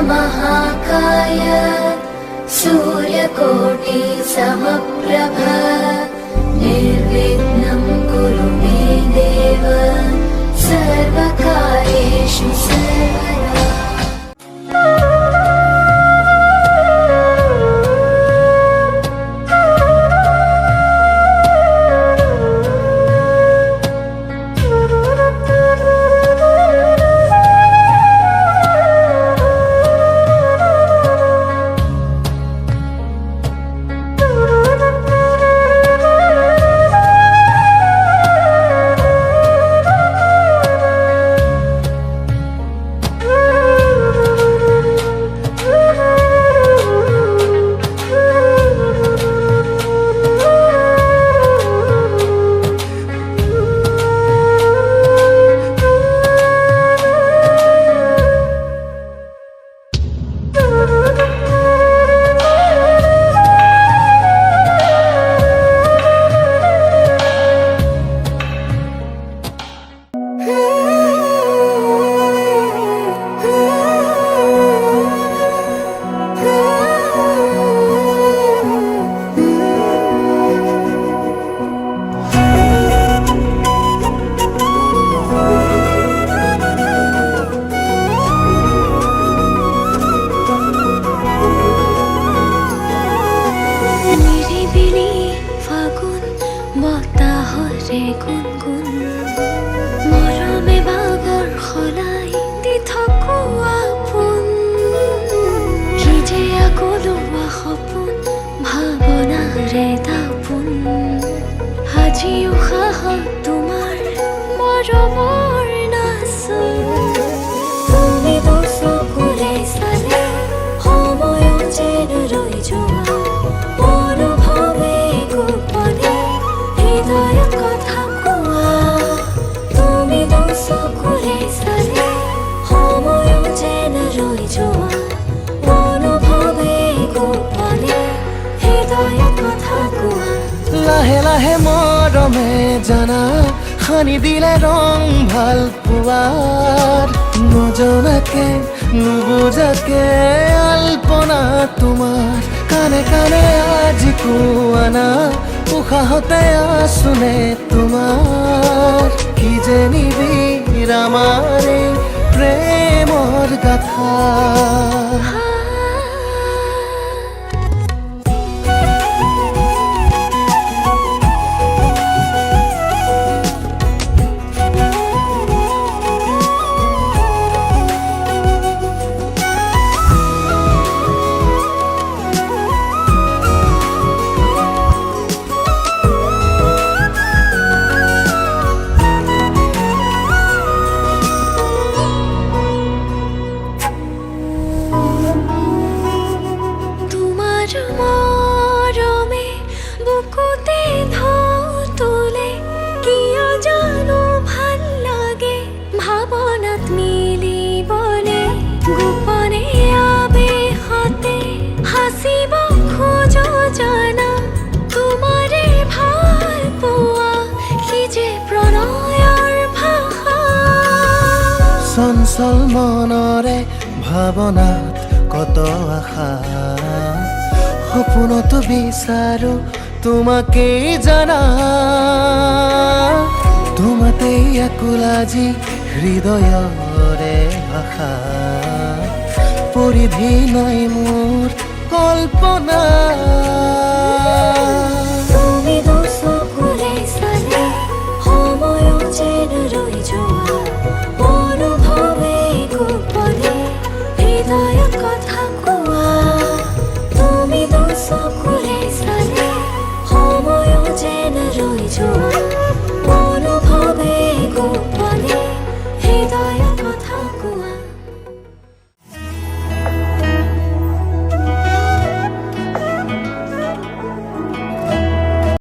महाकाय सूर्यकोटि समप्रभ निर्विघ्नं कुरु मे देव सर्वकार्येषु सर्वदा। লাহে লাহে মৰমে জানা সানি দিলে ৰং ভাল পোৱাৰ নজনাকে নুবুজাকে আলপনা তোমাৰ কানে কানে আজি কোৱানা উশাহতে আছোনে তোমাৰ কি যে নিবিড় আমাৰ এই প্ৰেমৰ গাথা। চঞ্চল মনৰে ভাৱনাত কত আশা সপোনতো বিচাৰো তোমাকেই জানা তোমাতেই আকুল আজি হৃদয়ৰে ভাষা পৰিধি নাই মোৰ কল্পনা।